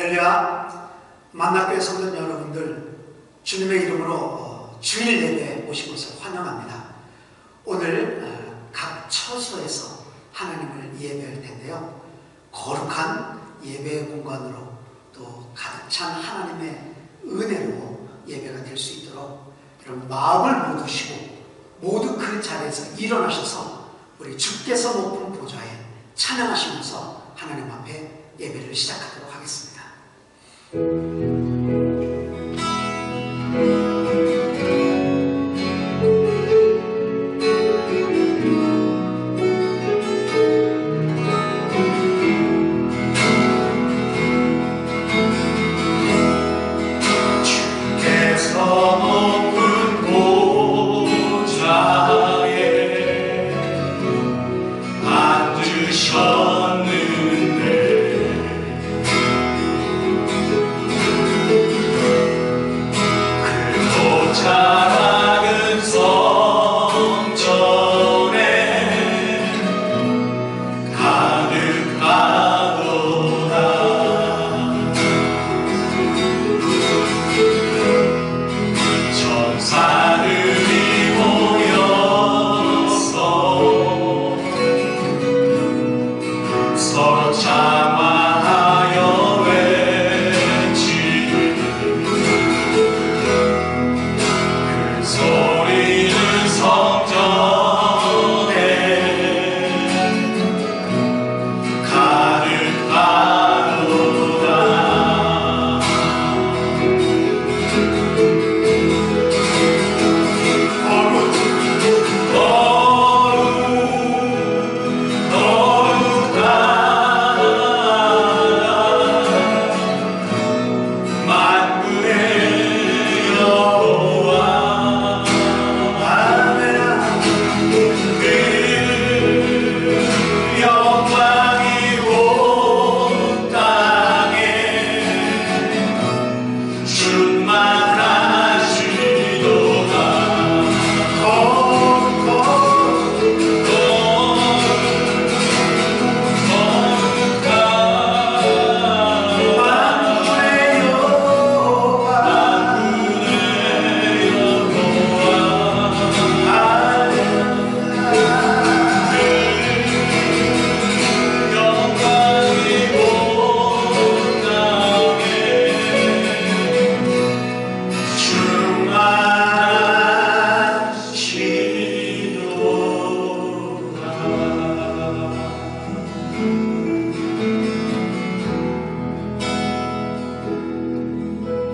할렐루야. 만나교회 성도 여러분들, 주님의 이름으로 주일 예배에 오신 것을 환영합니다. 오늘 각 처소에서 하나님을 예배할 텐데요, 거룩한 예배의 공간으로 또 가득 찬 하나님의 은혜로 예배가 될 수 있도록 여러분 마음을 모두시고 모두 그 자리에서 일어나셔서 우리 주께서 높은 보좌에 찬양하시면서 하나님 앞에 예배를 시작하도록 하겠습니다.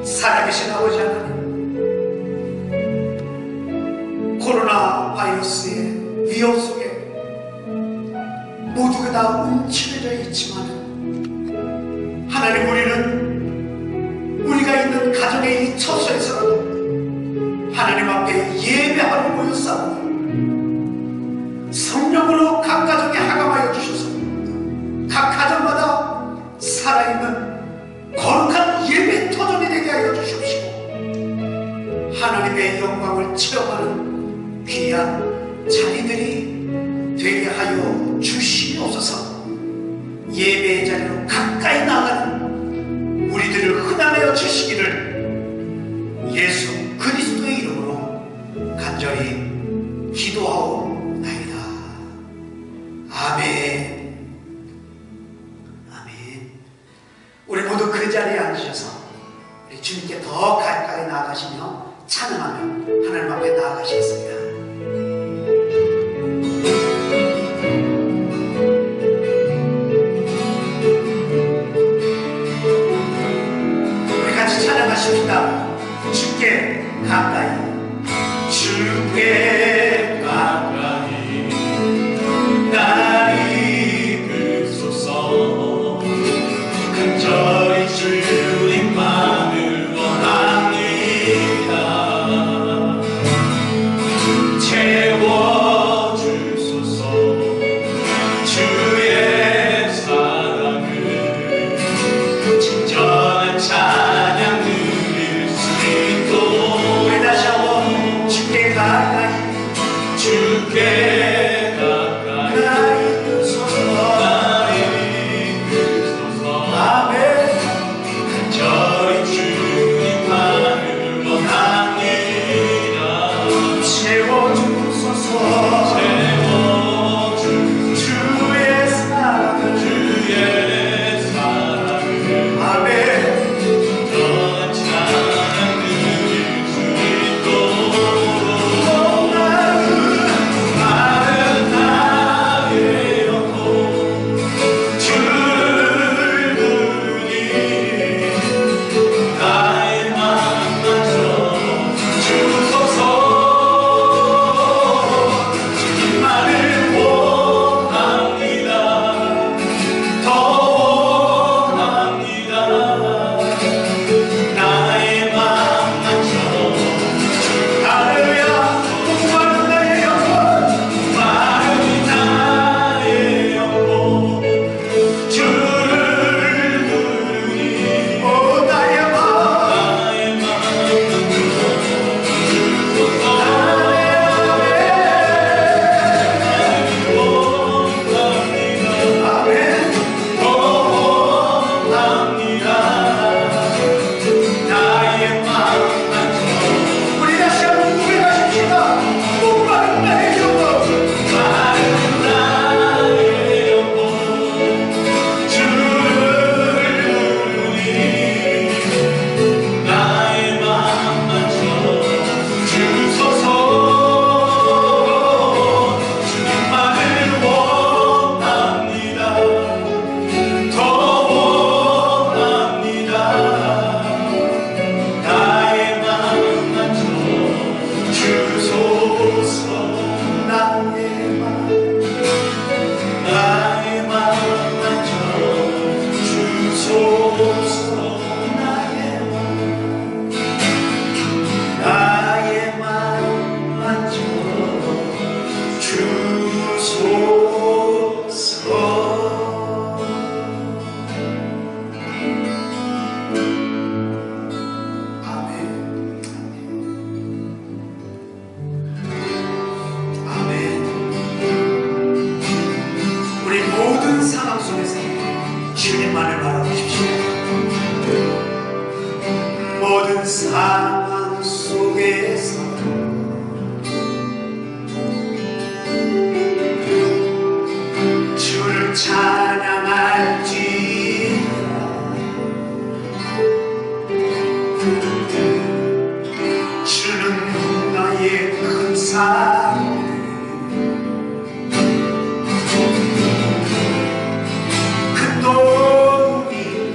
살아계신 아버지 하나님, 코로나 바이러스의 위협 속에 모두가 다 움츠려져 있지만 하나님, 우리가 있는 가정의 이 처소에서라도 하나님 앞에 예배하러 모였사오니 성령으로 각 가정에 하감하여 주셔서 각 가정마다 살아있는 거룩한 예배 터전이 되게 하여 주십시오. 하나님의 영광을 체험하는 귀한 자리들이 되게 하여 주시옵소서. 예배의 자리로 가까이 나가는 우리들을 흔하여 주시기를 예수 그리스도의 이름으로 간절히 기도하옵나이다. 아멘. 우리 모두 그 자리에 앉으셔서 우리 주님께 더 가까이 나아가시며 찬양하며 하나님 앞에 나아가시겠습니다. 우리 같이 찬양하십시다. 주께 가까이, 주께 가까이 날 이끌소서. 간절히 주님만을 원합니다. 속에서 주님만을 바라보십시오. 모든 상황 속에서 주를 찬양할지라. 주는 나의 큰 사랑, 큰 도움이시라.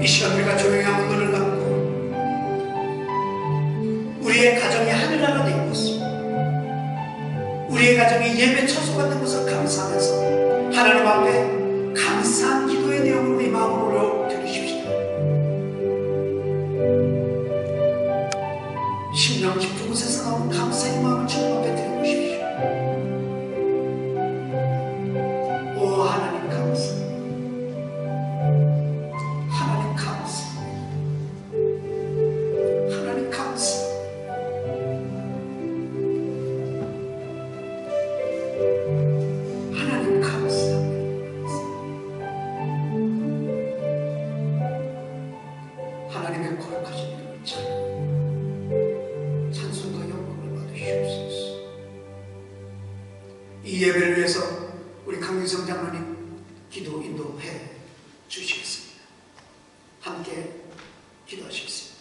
이 시간 우리가 조용히 한번 눈을 감고 우리의 가정이 하늘나라 된 것을, 우리의 가정이 예배 처소가 된 것을 감사하면서 하나님 앞에 감사한 기도의 내용을 우리 마음으로 올려드리십시다. 심령 깊은 곳에서 나오는 감사의 마음을 주님 앞에 드려보십시오. 오 하나님 감사, 하나님 감사, 하나님 감사. 하나님 감사. 하나님의 거룩하신 이름을 찬송과 영광을 받으시옵소서. 이 예배를 위해서 우리 강민성 장로님 기도 인도해 주시겠습니다. 함께 기도하시겠습니다.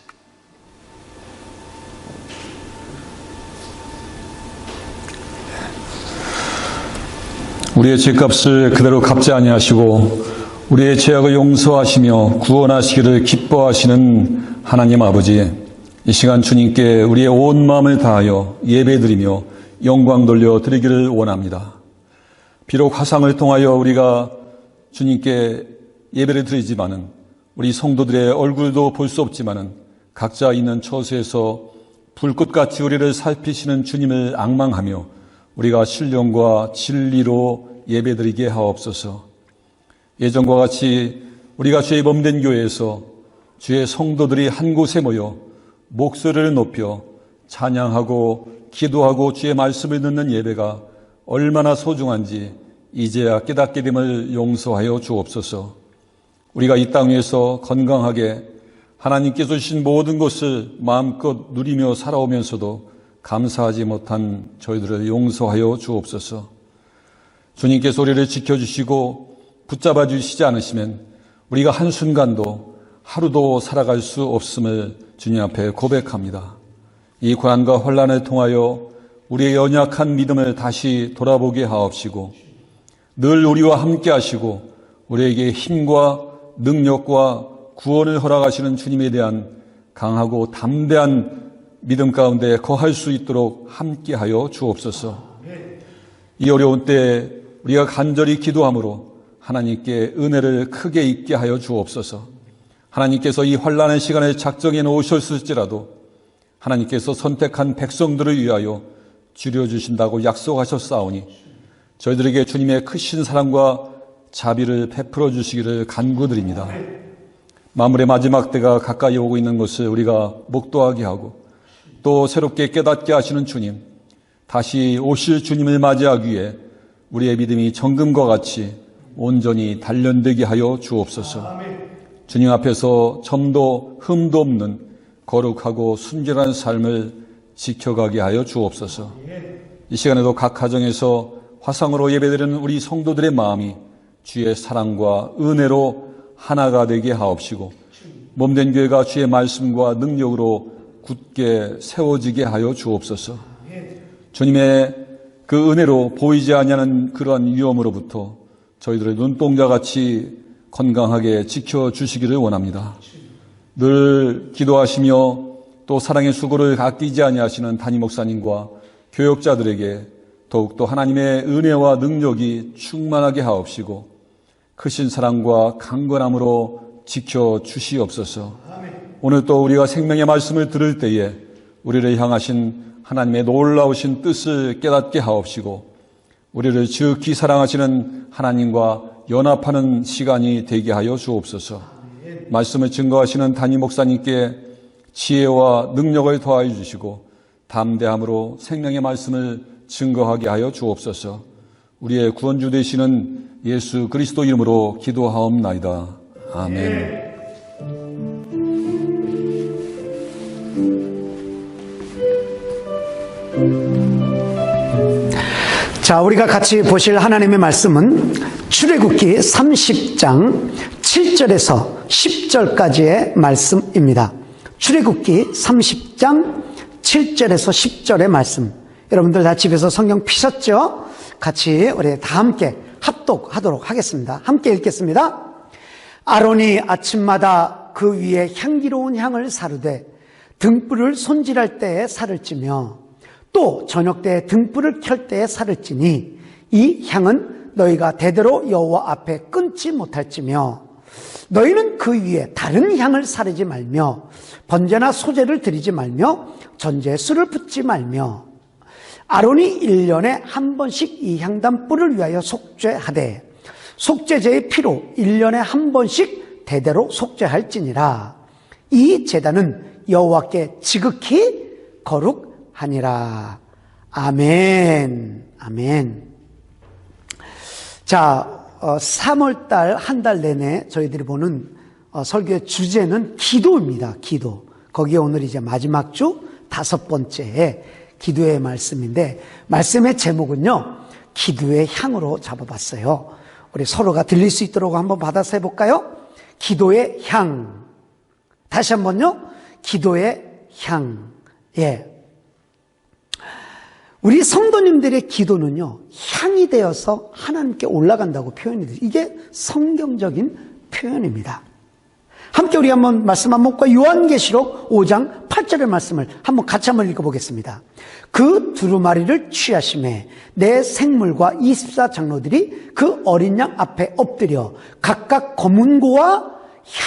우리의 죄값을 그대로 갚지 아니하시고 우리의 죄악을 용서하시며 구원하시기를 기뻐하시는 하나님 아버지, 이 시간 주님께 우리의 온 마음을 다하여 예배드리며 영광 돌려드리기를 원합니다. 비록 화상을 통하여 우리가 주님께 예배를 드리지만은, 우리 성도들의 얼굴도 볼 수 없지만은 각자 있는 처소에서 불꽃같이 우리를 살피시는 주님을 앙망하며 우리가 신령과 진리로 예배드리게 하옵소서. 예전과 같이 우리가 죄 범된 교회에서 주의 성도들이 한 곳에 모여 목소리를 높여 찬양하고 기도하고 주의 말씀을 듣는 예배가 얼마나 소중한지 이제야 깨닫게 됨을 용서하여 주옵소서. 우리가 이 땅 위에서 건강하게 하나님께서 주신 모든 것을 마음껏 누리며 살아오면서도 감사하지 못한 저희들을 용서하여 주옵소서. 주님께서 우리를 지켜주시고 붙잡아 주시지 않으시면 우리가 한순간도 하루도 살아갈 수 없음을 주님 앞에 고백합니다. 이 고난과 환난을 통하여 우리의 연약한 믿음을 다시 돌아보게 하옵시고 늘 우리와 함께 하시고 우리에게 힘과 능력과 구원을 허락하시는 주님에 대한 강하고 담대한 믿음 가운데 거할 수 있도록 함께하여 주옵소서. 이 어려운 때에 우리가 간절히 기도함으로 하나님께 은혜를 크게 있게 하여 주옵소서. 하나님께서 이 환난의 시간에 작정해 놓으셨을지라도 하나님께서 선택한 백성들을 위하여 줄여주신다고 약속하셨사오니 저희들에게 주님의 크신 사랑과 자비를 베풀어 주시기를 간구드립니다. 만물의 마지막 때가 가까이 오고 있는 것을 우리가 목도하게 하고 또 새롭게 깨닫게 하시는 주님, 다시 오실 주님을 맞이하기 위해 우리의 믿음이 정금과 같이 온전히 단련되게 하여 주옵소서. 주님 앞에서 점도 흠도 없는 거룩하고 순결한 삶을 지켜가게 하여 주옵소서. 이 시간에도 각 가정에서 화상으로 예배드리는 우리 성도들의 마음이 주의 사랑과 은혜로 하나가 되게 하옵시고 몸된 교회가 주의 말씀과 능력으로 굳게 세워지게 하여 주옵소서. 주님의 그 은혜로 보이지 아니하는 그러한 위험으로부터 저희들의 눈동자같이 건강하게 지켜주시기를 원합니다. 늘 기도하시며 또 사랑의 수고를 아끼지 아니하시는 담임 목사님과 교역자들에게 더욱더 하나님의 은혜와 능력이 충만하게 하옵시고 크신 사랑과 강건함으로 지켜주시옵소서. 오늘 또 우리가 생명의 말씀을 들을 때에 우리를 향하신 하나님의 놀라우신 뜻을 깨닫게 하옵시고 우리를 지극히 사랑하시는 하나님과 연합하는 시간이 되게 하여 주옵소서. 말씀을 증거하시는 담임 목사님께 지혜와 능력을 더하여 주시고 담대함으로 생명의 말씀을 증거하게 하여 주옵소서. 우리의 구원주 되시는 예수 그리스도 이름으로 기도하옵나이다. 아멘. 자, 우리가 같이 보실 하나님의 말씀은 출애굽기 30장 7절에서 10절까지의 말씀입니다. 출애굽기 30장 7절에서 10절의 말씀. 여러분들 다 집에서 성경 피셨죠? 같이 우리 다 함께 합독하도록 하겠습니다. 함께 읽겠습니다. 아론이 아침마다 그 위에 향기로운 향을 사르되 등불을 손질할 때에 살을 찌며 또 저녁 때에 등불을 켤 때에 살을 찌니 이 향은 너희가 대대로 여호와 앞에 끊지 못할지며 너희는 그 위에 다른 향을 사르지 말며 번제나 소제를 드리지 말며 전제에 술을 붓지 말며 아론이 1년에 한 번씩 이 향단 뿔을 위하여 속죄하되 속죄제의 피로 1년에 한 번씩 대대로 속죄할지니라. 이 제단은 여호와께 지극히 거룩하니라. 아멘. 아멘. 자, 3월달 한 달 내내 저희들이 보는 설교의 주제는 기도입니다. 기도. 거기에 오늘 이제 마지막 주 5번째 기도의 말씀인데 말씀의 제목은요, 기도의 향으로 잡아봤어요. 우리 서로가 들릴 수 있도록 한번 받아서 해볼까요? 기도의 향. 다시 한번요. 기도의 향. 예. 우리 성도님들의 기도는요, 향이 되어서 하나님께 올라간다고 표현이 돼요. 이게 성경적인 표현입니다. 함께 우리 한번 말씀 한번 볼까요? 요한계시록 5장 8절의 말씀을 같이 한번 읽어보겠습니다. 그 두루마리를 취하심에 내 생물과 24장로들이 그 어린 양 앞에 엎드려 각각 검은고와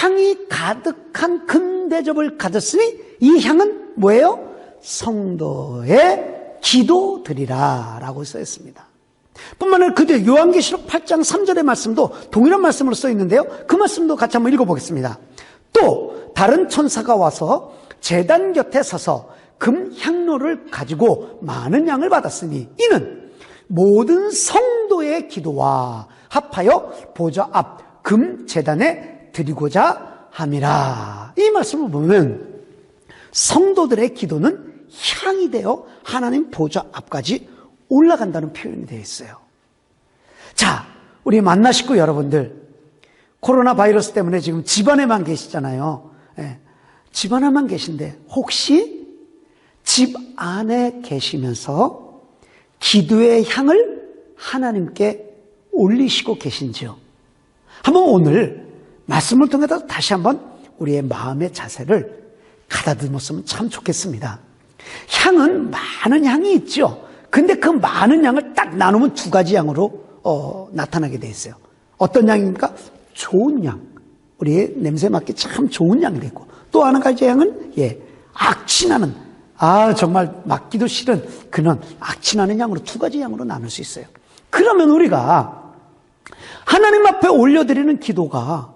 향이 가득한 큰 대접을 가졌으니 이 향은 뭐예요? 성도의 기도드리라 라고 써있습니다. 뿐만 아니라 그때 요한계시록 8장 3절의 말씀도 동일한 말씀으로 써 있는데요. 그 말씀도 같이 한번 읽어보겠습니다. 또 다른 천사가 와서 제단 곁에 서서 금 향로를 가지고 많은 양을 받았으니 이는 모든 성도의 기도와 합하여 보좌 앞 금 제단에 드리고자 함이라. 이 말씀을 보면 성도들의 기도는 향이 되어 하나님 보좌 앞까지 올라간다는 표현이 되어 있어요. 자, 우리 만나 식구 여러분들, 코로나 바이러스 때문에 지금 집안에만 계시잖아요. 예, 집 안에만 계신데 혹시 집 안에 계시면서 기도의 향을 하나님께 올리시고 계신지요? 한번 오늘 말씀을 통해서 다시 한번 우리의 마음의 자세를 가다듬었으면 참 좋겠습니다. 향은 많은 향이 있죠. 근데 그 많은 향을 딱 나누면 두 가지 향으로 나타나게 돼 있어요. 어떤 향입니까? 좋은 향. 우리의 냄새 맡기 참 좋은 향이 있고, 또 하나 가지 향은 악취나는, 정말 맡기도 싫은 그런 악취나는 향으로 두 가지 향으로 나눌 수 있어요. 그러면 우리가 하나님 앞에 올려드리는 기도가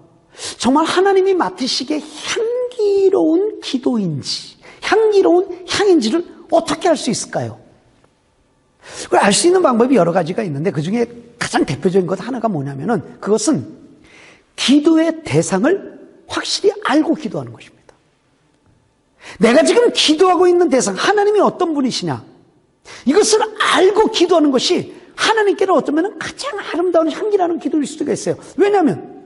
정말 하나님이 맡으시기에 향기로운 기도인지, 향기로운 향인지를 어떻게 알 수 있을까요? 그걸 알 수 있는 방법이 여러 가지가 있는데 그 중에 가장 대표적인 것 하나가 뭐냐면은 그것은 기도의 대상을 확실히 알고 기도하는 것입니다. 내가 지금 기도하고 있는 대상, 하나님이 어떤 분이시냐, 이것을 알고 기도하는 것이 하나님께는 어쩌면 가장 아름다운 향기라는 기도일 수도 있어요. 왜냐하면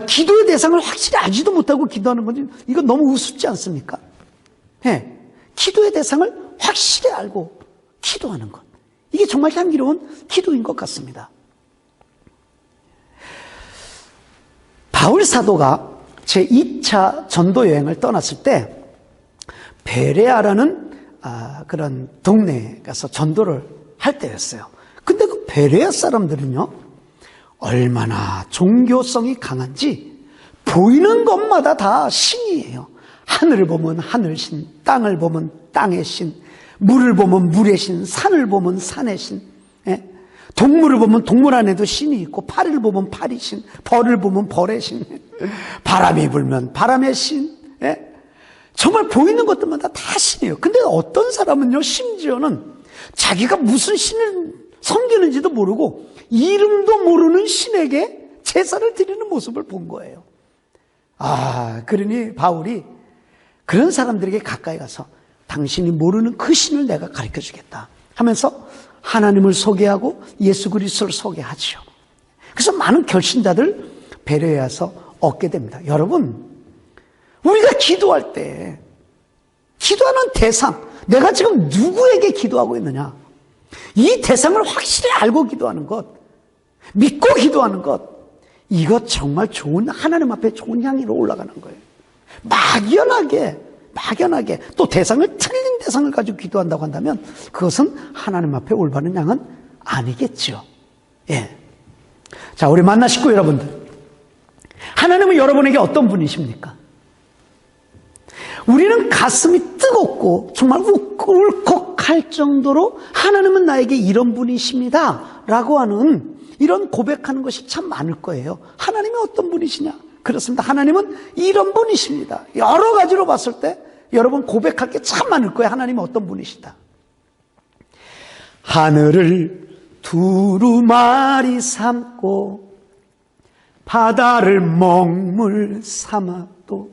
기도의 대상을 확실히 알지도 못하고 기도하는 건지, 이건 너무 우습지 않습니까? 기도의 대상을 확실히 알고 기도하는 것, 이게 정말 향기로운 기도인 것 같습니다. 바울 사도가 제2차 전도 여행을 떠났을 때 베레아라는 그런 동네에 가서 전도를 할 때였어요. 근데 그 베레아 사람들은요, 얼마나 종교성이 강한지 보이는 것마다 다 신이에요. 하늘을 보면 하늘신, 땅을 보면 땅의 신, 물을 보면 물의 신, 산을 보면 산의 신, 동물을 보면 동물 안에도 신이 있고, 파리를 보면 파리 신, 벌을 보면 벌의 신, 바람이 불면 바람의 신, 정말 보이는 것들마다 다 신이에요. 근데 어떤 사람은요, 심지어는 자기가 무슨 신을 섬기는지도 모르고 이름도 모르는 신에게 제사를 드리는 모습을 본 거예요. 그러니 바울이 그런 사람들에게 가까이 가서 당신이 모르는 그 신을 내가 가르쳐 주겠다 하면서 하나님을 소개하고 예수 그리스도를 소개하죠. 그래서 많은 결신자들 베레아에서 얻게 됩니다. 여러분, 우리가 기도할 때 기도하는 대상, 내가 지금 누구에게 기도하고 있느냐, 이 대상을 확실히 알고 기도하는 것, 믿고 기도하는 것, 이것 정말 좋은, 하나님 앞에 좋은 향기로 올라가는 거예요. 막연하게 또 대상을, 틀린 대상을 가지고 기도한다고 한다면 그것은 하나님 앞에 올바른 향은 아니겠죠. 자, 우리 만나 식구 여러분들, 하나님은 여러분에게 어떤 분이십니까? 우리는 가슴이 뜨겁고 정말 울컥할 정도로 하나님은 나에게 이런 분이십니다 라고 하는, 이런 고백하는 것이 참 많을 거예요. 하나님이 어떤 분이시냐? 그렇습니다. 하나님은 이런 분이십니다. 여러 가지로 봤을 때 여러분 고백할 게 참 많을 거예요. 하나님은 어떤 분이시다. 하늘을 두루마리 삼고 바다를 먹물 삼아도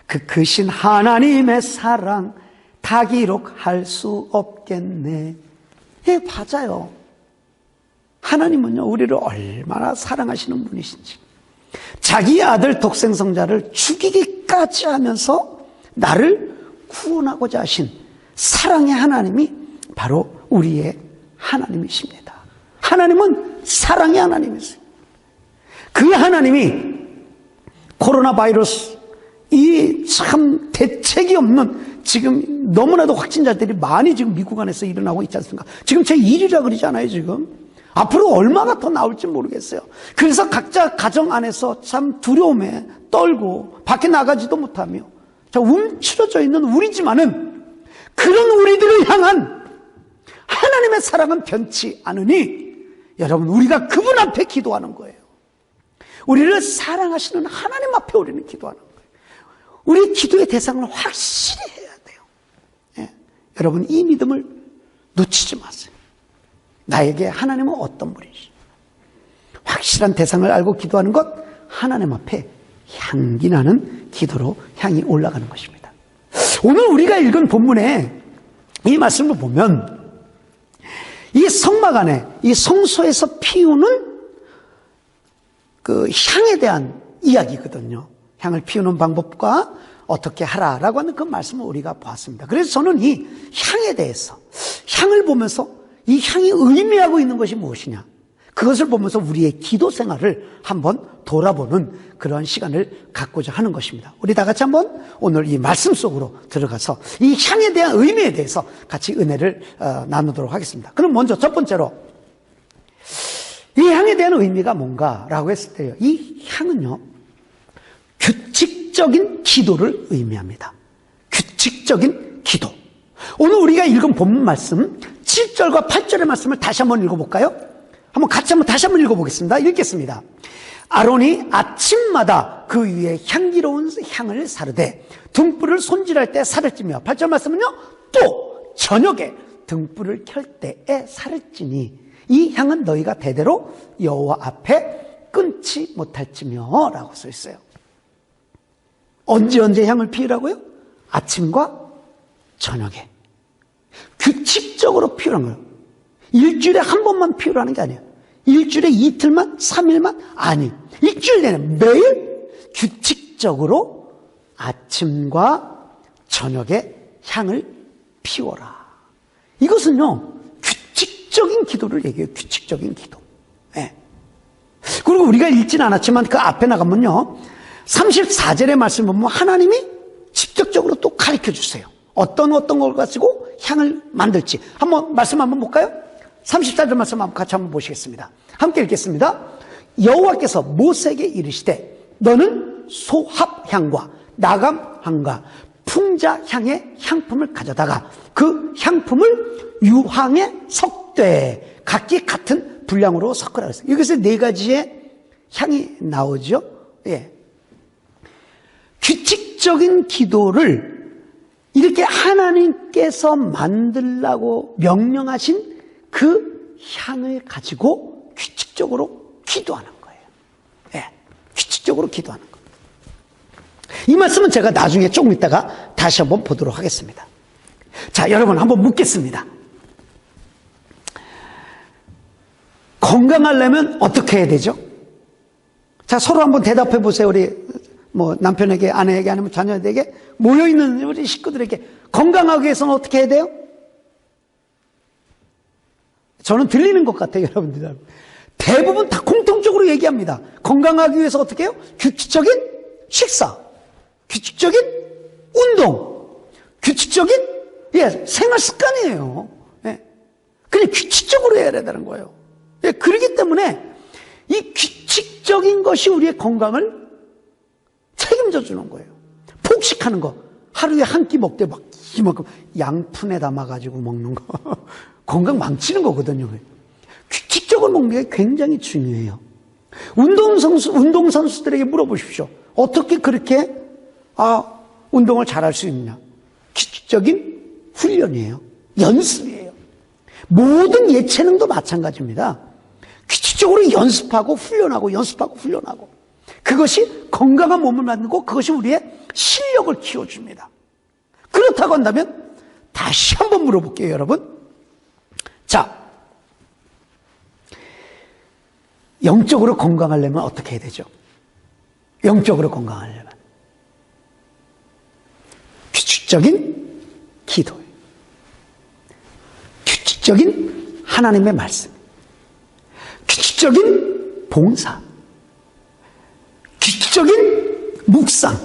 그 크신 하나님의 사랑 다 기록할 수 없겠네. 맞아요. 하나님은요, 우리를 얼마나 사랑하시는 분이신지, 자기 아들 독생성자를 죽이기까지 하면서 나를 구원하고자 하신 사랑의 하나님이 바로 우리의 하나님이십니다. 하나님은 사랑의 하나님이세요. 그 하나님이 코로나 바이러스, 이 참 대책이 없는, 지금 너무나도 확진자들이 많이 지금 미국 안에서 일어나고 있지 않습니까? 지금 제1이라 그러잖아요, 지금. 앞으로 얼마나 더 나올지 모르겠어요. 그래서 각자 가정 안에서 참 두려움에 떨고 밖에 나가지도 못하며 움츠러져 있는 우리지만은, 그런 우리들을 향한 하나님의 사랑은 변치 않으니 여러분, 우리가 그분 앞에 기도하는 거예요. 우리를 사랑하시는 하나님 앞에 우리는 기도하는 거예요. 우리 기도의 대상을 확실히 해야 돼요. 예. 여러분, 이 믿음을 놓치지 마세요. 나에게 하나님은 어떤 분이시? 확실한 대상을 알고 기도하는 것, 하나님 앞에 향기 나는 기도로 향이 올라가는 것입니다. 오늘 우리가 읽은 본문에 이 말씀을 보면 이 성막 안에, 이 성소에서 피우는 그 향에 대한 이야기거든요. 향을 피우는 방법과 어떻게 하라라고 하는 그 말씀을 우리가 보았습니다. 그래서 저는 이 향에 대해서, 향을 보면서 이 향이 의미하고 있는 것이 무엇이냐, 그것을 보면서 우리의 기도 생활을 한번 돌아보는 그러한 시간을 갖고자 하는 것입니다. 우리 다 같이 한번 오늘 이 말씀 속으로 들어가서 이 향에 대한 의미에 대해서 같이 은혜를 나누도록 하겠습니다. 그럼 먼저 첫 번째로 이 향에 대한 의미가 뭔가라고 했을 때요, 이 향은요, 규칙적인 기도를 의미합니다. 규칙적인 기도. 오늘 우리가 읽은 본문 말씀 7절과 8절의 말씀을 다시 한번 읽어볼까요? 다시 한번 읽어보겠습니다. 읽겠습니다. 아론이 아침마다 그 위에 향기로운 향을 사르되 등불을 손질할 때 살을 찌며, 8절 말씀은요, 또 저녁에 등불을 켤 때에 살을 찌니 이 향은 너희가 대대로 여호와 앞에 끊지 못할지며 라고 써 있어요. 언제 향을 피우라고요? 아침과 저녁에 규칙적으로 피우라는 거예요. 일주일에 한 번만 피우라는 게 아니에요. 일주일에 이틀만, 3일만? 아니, 일주일 내내 매일 규칙적으로 아침과 저녁에 향을 피워라. 이것은요, 규칙적인 기도를 얘기해요. 규칙적인 기도. 네. 그리고 우리가 읽진 않았지만 그 앞에 나가면요, 34절의 말씀을 보면 하나님이 직접적으로 또 가르쳐 주세요. 어떤 걸 가지고 향을 만들지. 말씀 한번 볼까요? 34절 말씀 같이 한번 보시겠습니다. 함께 읽겠습니다. 여호와께서 모세에게 이르시되 너는 소합향과 나감향과 풍자향의 향품을 가져다가 그 향품을 유황에 섞되 각기 같은 분량으로 섞으라 그랬어요. 여기서 네 가지의 향이 나오죠. 예. 규칙적인 기도를 이렇게 하나님께서 만들라고 명령하신 그 향을 가지고 규칙적으로 기도하는 거예요. 네, 규칙적으로 기도하는 거예요. 이 말씀은 제가 나중에 조금 있다가 다시 한번 보도록 하겠습니다. 자, 여러분 한번 묻겠습니다. 건강하려면 어떻게 해야 되죠? 자, 서로 한번 대답해 보세요. 우리 남편에게, 아내에게, 아니면 자녀에게, 모여있는 우리 식구들에게 건강하기 위해서는 어떻게 해야 돼요? 저는 들리는 것 같아요, 여러분들. 대부분 다 공통적으로 얘기합니다. 건강하기 위해서 어떻게 해요? 규칙적인 식사, 규칙적인 운동, 규칙적인 생활 습관이에요. 그냥 규칙적으로 해야 되는 거예요. 그렇기 때문에 이 규칙적인 것이 우리의 건강을 책임져 주는 거예요. 폭식하는 거, 하루에 한 끼 먹되 막 이만큼 양푼에 담아가지고 먹는 거 건강 망치는 거거든요. 규칙적으로 먹는 게 굉장히 중요해요. 운동선수들에게 물어보십시오. 어떻게 그렇게 운동을 잘할 수 있느냐? 규칙적인 훈련이에요. 연습이에요. 모든 예체능도 마찬가지입니다. 규칙적으로 연습하고 훈련하고 연습하고 훈련하고, 그것이 건강한 몸을 만들고 그것이 우리의 실력을 키워줍니다. 그렇다고 한다면 다시 한번 물어볼게요, 여러분. 자, 영적으로 건강하려면 어떻게 해야 되죠? 영적으로 건강하려면 규칙적인 기도예요. 규칙적인 하나님의 말씀, 규칙적인 봉사, 규칙적인 묵상,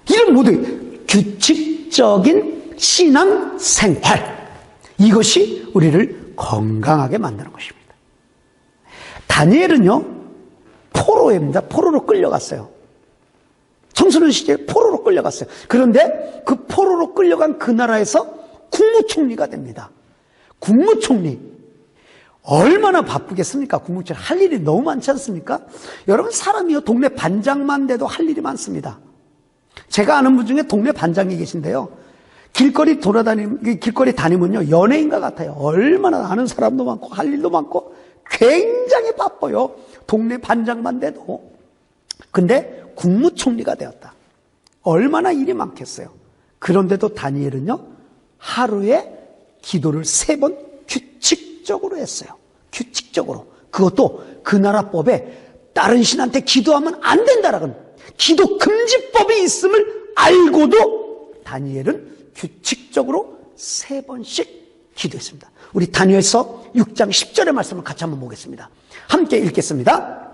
이런 모든 규칙적인 신앙 생활, 이것이 우리를 건강하게 만드는 것입니다. 다니엘은요, 포로입니다. 포로로 끌려갔어요. 청소년 시절에 포로로 끌려갔어요. 그런데 그 포로로 끌려간 그 나라에서 국무총리가 됩니다. 국무총리. 얼마나 바쁘겠습니까? 국무총리 할 일이 너무 많지 않습니까? 여러분, 사람이요, 동네 반장만 돼도 할 일이 많습니다. 제가 아는 분 중에 동네 반장이 계신데요. 길거리 다니면요, 연예인과 같아요. 얼마나 아는 사람도 많고, 할 일도 많고, 굉장히 바빠요. 동네 반장만 돼도. 근데 국무총리가 되었다. 얼마나 일이 많겠어요. 그런데도 다니엘은요, 하루에 기도를 3번 규칙적으로 했어요. 규칙적으로. 그것도 그 나라 법에 다른 신한테 기도하면 안 된다라는 기도 금지법이 있음을 알고도 다니엘은 규칙적으로 3번씩 기도했습니다. 우리 다니엘서 6장 10절의 말씀을 같이 한번 보겠습니다. 함께 읽겠습니다.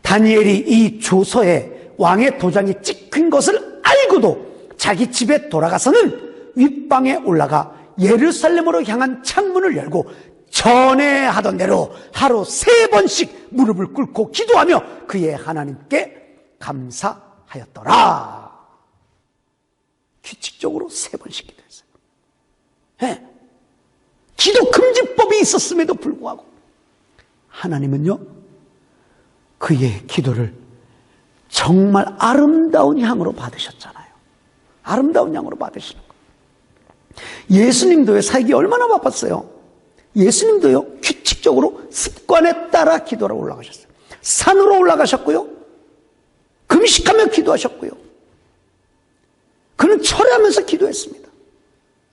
다니엘이 이 조서에 왕의 도장이 찍힌 것을 알고도 자기 집에 돌아가서는 윗방에 올라가 예루살렘으로 향한 창문을 열고 전에 하던 대로 하루 3번씩 무릎을 꿇고 기도하며 그의 하나님께 감사하였더라. 규칙적으로 3번씩 기도했어요. 네. 기도 금지법이 있었음에도 불구하고 하나님은요, 그의 기도를 정말 아름다운 향으로 받으셨잖아요. 아름다운 향으로 받으시는 거예요. 예수님도요, 살기 얼마나 바빴어요. 예수님도요, 규칙적으로 습관에 따라 기도하러 올라가셨어요. 산으로 올라가셨고요, 금식하며 기도하셨고요, 그는 철회하면서 기도했습니다.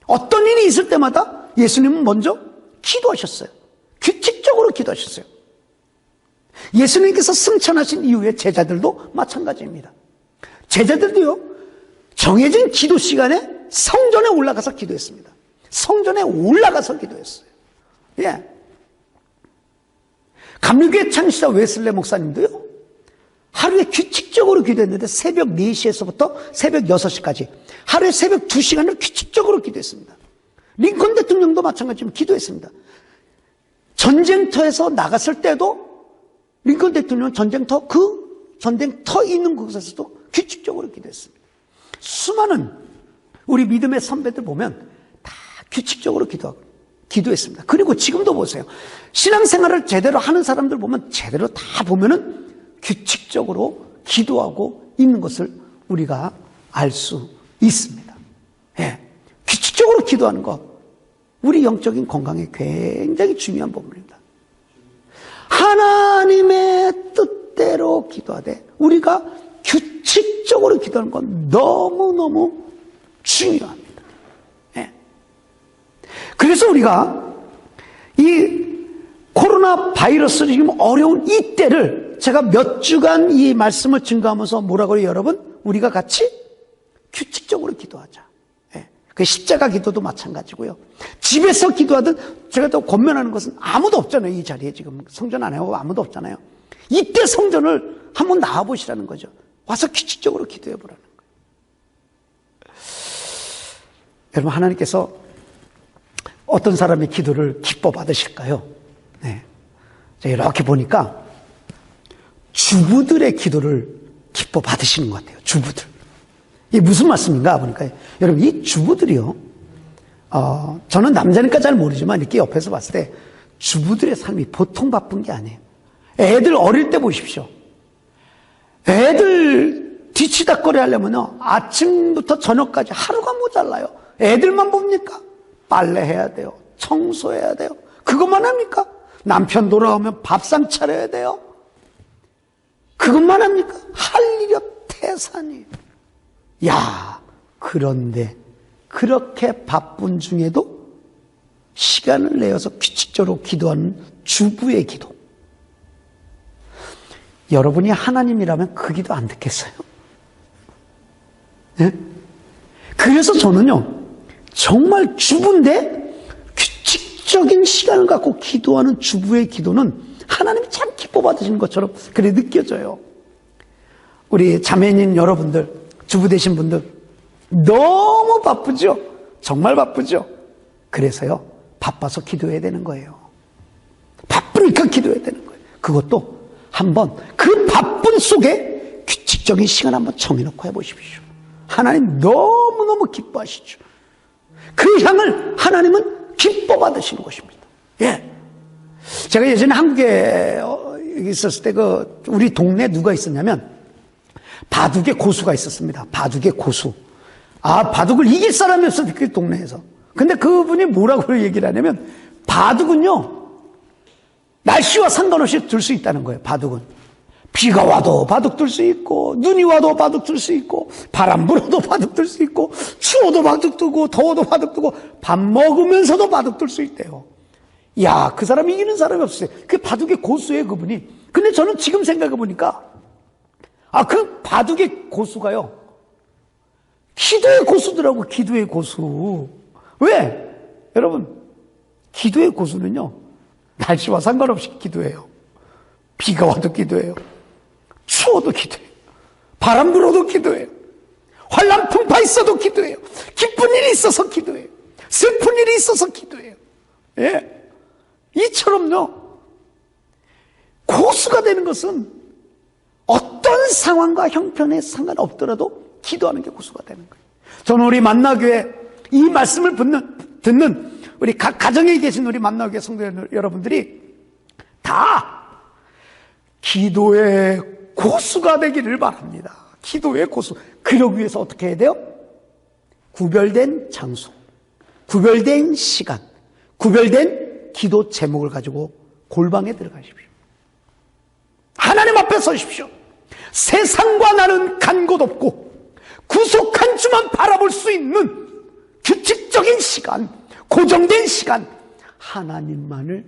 어떤 일이 있을 때마다 예수님은 먼저 기도하셨어요. 규칙적으로 기도하셨어요. 예수님께서 승천하신 이후에 제자들도 마찬가지입니다. 제자들도요, 정해진 기도 시간에 성전에 올라가서 기도했습니다. 성전에 올라가서 기도했어요. 예. 감리교회 창시자 웨슬레 목사님도요, 하루에 규칙적으로 기도했는데 새벽 4시에서부터 새벽 6시까지 하루에 새벽 2시간을 규칙적으로 기도했습니다. 링컨 대통령도 마찬가지로 기도했습니다. 전쟁터에서 나갔을 때도 링컨 대통령은 전쟁터 있는 곳에서도 규칙적으로 기도했습니다. 수많은 우리 믿음의 선배들 보면 다 규칙적으로 기도했습니다. 그리고 지금도 보세요. 신앙생활을 제대로 하는 사람들 보면 제대로 다 보면은 규칙적으로 기도하고 있는 것을 우리가 알 수 있습니다. 예. 규칙적으로 기도하는 것, 우리 영적인 건강에 굉장히 중요한 부분입니다. 하나님의 뜻대로 기도하되 우리가 규칙적으로 기도하는 건 너무너무 중요합니다. 예. 그래서 우리가 이 코로나 바이러스 지금 어려운 이 때를 제가 몇 주간 이 말씀을 증거하면서 뭐라고요, 여러분? 우리가 같이 규칙적으로 기도하자. 예. 그 십자가 기도도 마찬가지고요. 집에서 기도하든 제가 또 권면하는 것은 아무도 없잖아요. 이 자리에 지금 성전 안 해고 아무도 없잖아요. 이때 성전을 한번 나와보시라는 거죠. 와서 규칙적으로 기도해 보라는 거예요. 여러분, 하나님께서 어떤 사람의 기도를 기뻐 받으실까요? 네. 제가 이렇게 보니까 주부들의 기도를 기뻐 받으시는 것 같아요. 주부들. 이게 무슨 말씀인가 보니까, 여러분, 이 주부들이요, 저는 남자니까 잘 모르지만 이렇게 옆에서 봤을 때 주부들의 삶이 보통 바쁜 게 아니에요. 애들 어릴 때 보십시오. 애들 뒤치다거리 하려면요, 아침부터 저녁까지 하루가 모자라요. 애들만 봅니까? 빨래해야 돼요. 청소해야 돼요. 그것만 합니까? 남편 돌아오면 밥상 차려야 돼요. 그것만 합니까? 할 일이 태산이에요. 야, 그런데 그렇게 바쁜 중에도 시간을 내어서 규칙적으로 기도하는 주부의 기도. 여러분이 하나님이라면 그 기도 안 듣겠어요? 네? 그래서 저는요, 정말 주부인데 규칙적인 시간을 갖고 기도하는 주부의 기도는 하나님이 참 기뻐 받으시는 것처럼 그래 느껴져요. 우리 자매님 여러분들, 주부 되신 분들 너무 바쁘죠? 정말 바쁘죠? 그래서요, 바빠서 기도해야 되는 거예요. 바쁘니까 기도해야 되는 거예요. 그것도 한번 그 바쁜 속에 규칙적인 시간 한번 정해놓고 해보십시오. 하나님 너무너무 기뻐하시죠. 그 향을 하나님은 기뻐 받으시는 것입니다. 예. 제가 예전에 한국에 있었을 때 우리 동네 누가 있었냐면 바둑의 고수가 있었습니다. 바둑의 고수. 바둑을 이길 사람이 없어, 그 동네에서. 근데 그분이 뭐라고 얘기를 하냐면, 바둑은요, 날씨와 상관없이 들 수 있다는 거예요, 바둑은. 비가 와도 바둑 들 수 있고, 눈이 와도 바둑 들 수 있고, 바람 불어도 바둑 들 수 있고, 추워도 바둑 두고, 더워도 바둑 두고, 밥 먹으면서도 바둑 들 수 있대요. 야, 그 사람이 이기는 사람이 없어요. 그게 바둑의 고수예요, 그분이. 근데 저는 지금 생각해 보니까, 그 바둑의 고수가요, 기도의 고수더라고, 기도의 고수. 왜? 여러분, 기도의 고수는요, 날씨와 상관없이 기도해요. 비가 와도 기도해요. 추워도 기도해요. 바람 불어도 기도해요. 환난 풍파 있어도 기도해요. 기쁜 일이 있어서 기도해요. 슬픈 일이 있어서 기도해요. 예. 이처럼요, 고수가 되는 것은 어떤 상황과 형편에 상관없더라도 기도하는 게 고수가 되는 거예요. 저는 우리 만나교회 이 말씀을 듣는 우리 각 가정에 계신 우리 만나교회 성도 여러분들이 다 기도의 고수가 되기를 바랍니다. 기도의 고수. 그러기 위해서 어떻게 해야 돼요? 구별된 장소, 구별된 시간, 구별된 기도 제목을 가지고 골방에 들어가십시오. 하나님 앞에 서십시오. 세상과 나는 간 곳 없고 구속한 주만 바라볼 수 있는 규칙적인 시간, 고정된 시간, 하나님만을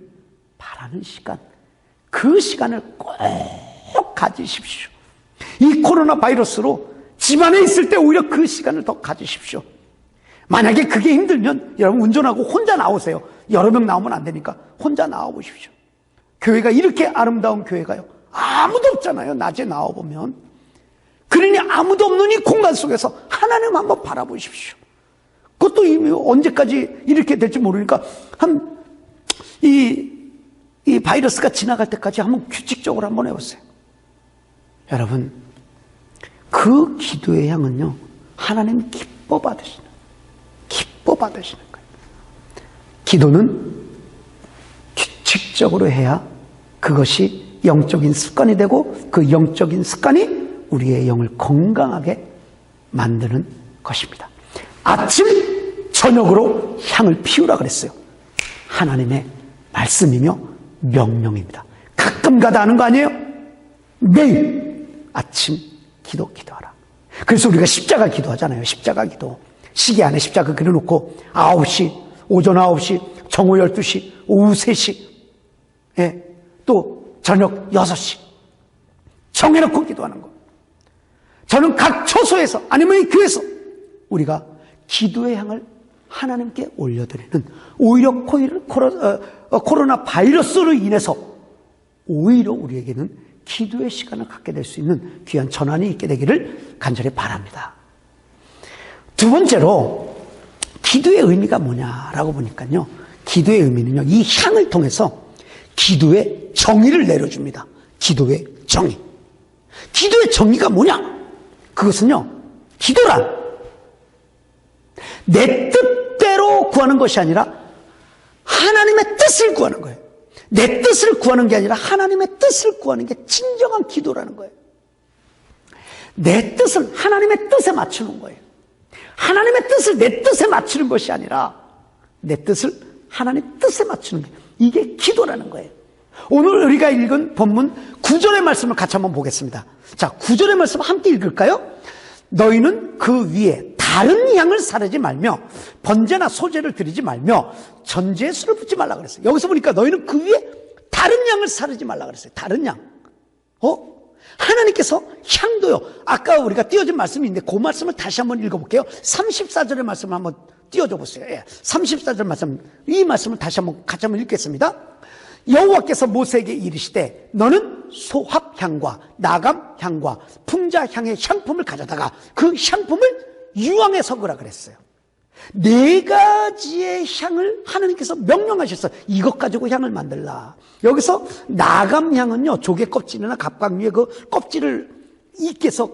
바라는 시간, 그 시간을 꼭 가지십시오. 이 코로나 바이러스로 집안에 있을 때 오히려 그 시간을 더 가지십시오. 만약에 그게 힘들면 여러분 운전하고 혼자 나오세요. 여러 명 나오면 안 되니까 혼자 나와보십시오. 교회가 이렇게 아름다운 교회가요, 아무도 없잖아요. 낮에 나와보면. 그러니 아무도 없는 이 공간 속에서 하나님 한번 바라보십시오. 그것도 이미 언제까지 이렇게 될지 모르니까 이 바이러스가 지나갈 때까지 한번 규칙적으로 한번 해보세요. 여러분, 그 기도의 향은요, 하나님 기뻐 받으시는 거예요. 기도는 규칙적으로 해야 그것이 영적인 습관이 되고, 그 영적인 습관이 우리의 영을 건강하게 만드는 것입니다. 아침, 저녁으로 향을 피우라 그랬어요. 하나님의 말씀이며 명령입니다. 가끔가다 하는 거 아니에요? 매일 아침 기도하라. 그래서 우리가 십자가 기도하잖아요. 십자가 기도. 시계 안에 십자가 그려놓고 9시, 오전 9시, 정오 12시, 오후 3시, 예, 또 저녁 6시 정해놓고 기도하는 거. 저는 각 처소에서 아니면 이 교회에서 우리가 기도의 향을 하나님께 올려드리는, 오히려 코로나 바이러스로 인해서 오히려 우리에게는 기도의 시간을 갖게 될 수 있는 귀한 전환이 있게 되기를 간절히 바랍니다. 두 번째로 기도의 의미가 뭐냐라고 보니까요, 기도의 의미는요, 이 향을 통해서 기도의 정의를 내려줍니다. 기도의 정의. 기도의 정의가 뭐냐? 그것은요, 기도란 내 뜻대로 구하는 것이 아니라 하나님의 뜻을 구하는 거예요. 내 뜻을 구하는 게 아니라 하나님의 뜻을 구하는 게 진정한 기도라는 거예요. 내 뜻을 하나님의 뜻에 맞추는 거예요. 하나님의 뜻을 내 뜻에 맞추는 것이 아니라 내 뜻을 하나님 뜻에 맞추는 게, 이게 기도라는 거예요. 오늘 우리가 읽은 본문 9절의 말씀을 같이 한번 보겠습니다. 자, 9절의 말씀 함께 읽을까요? 너희는 그 위에 다른 양을 사르지 말며 번제나 소제를 드리지 말며 전제에 술을 붓지 말라 그랬어요. 여기서 보니까 너희는 그 위에 다른 양을 사르지 말라 그랬어요. 다른 양. 하나님께서 향도요. 아까 우리가 띄워준 말씀인데 그 말씀을 다시 한번 읽어볼게요. 34절의 말씀을 한번 띄워줘 보세요. 34절 말씀, 이 말씀을 다시 한번 같이 한번 읽겠습니다. 여호와께서 모세에게 이르시되 너는 소합향과 나감향과 풍자향의 향품을 가져다가 그 향품을 유황에 섞으라 그랬어요. 4가지의 향을 하나님께서 명령하셨어요. 이것 가지고 향을 만들라. 여기서 나감향은요, 조개 껍질이나 갑각 위에 그 껍질을 익혀서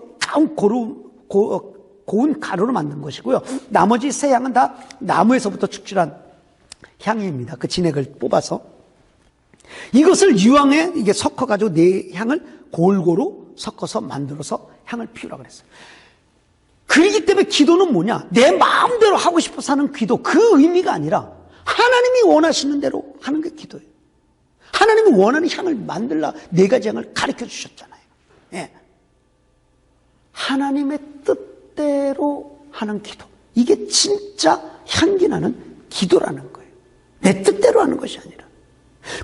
고운 가루로 만든 것이고요. 나머지 3향은 다 나무에서부터 축출한 향입니다. 그 진액을 뽑아서 이것을 유황에 이게 섞어가지고 4향을 골고루 섞어서 만들어서 향을 피우라 그랬어요. 그렇기 때문에 기도는 뭐냐? 내 마음대로 하고 싶어서 하는 기도, 그 의미가 아니라 하나님이 원하시는 대로 하는 게 기도예요. 하나님이 원하는 향을 만들라 4가지 향을 가르쳐 주셨잖아요. 예. 하나님의 뜻대로 하는 기도. 이게 진짜 향기 나는 기도라는 거예요. 내 뜻대로 하는 것이 아니라.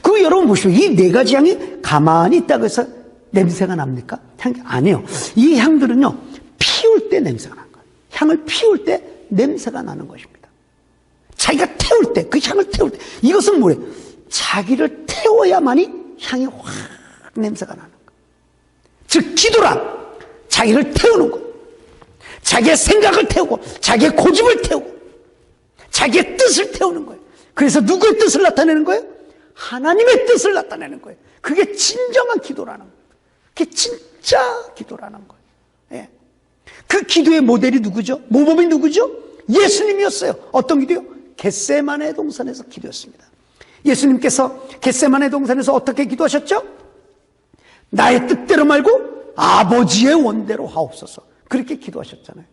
그리고 여러분 보시면 이 4가지 향이 가만히 있다고 해서 냄새가 납니까? 향이 아니에요. 이 향들은요, 피울 때 냄새가 나는 거예요. 향을 피울 때 냄새가 나는 것입니다. 자기가 태울 때, 그 향을 태울 때. 이것은 뭐예요? 자기를 태워야만이 향이 확 냄새가 나는 거예요. 즉 기도란 자기를 태우는 거예요. 자기의 생각을 태우고 자기의 고집을 태우고 자기의 뜻을 태우는 거예요. 그래서 누구의 뜻을 나타내는 거예요? 하나님의 뜻을 나타내는 거예요. 그게 진정한 기도라는 거예요. 그게 진짜 기도라는 거예요. 예. 그 기도의 모델이 누구죠? 모범이 누구죠? 예수님이었어요. 어떤 기도요? 겟세마네 동산에서 기도했습니다. 예수님께서 겟세마네 동산에서 어떻게 기도하셨죠? 나의 뜻대로 말고 아버지의 원대로 하옵소서. 그렇게 기도하셨잖아요.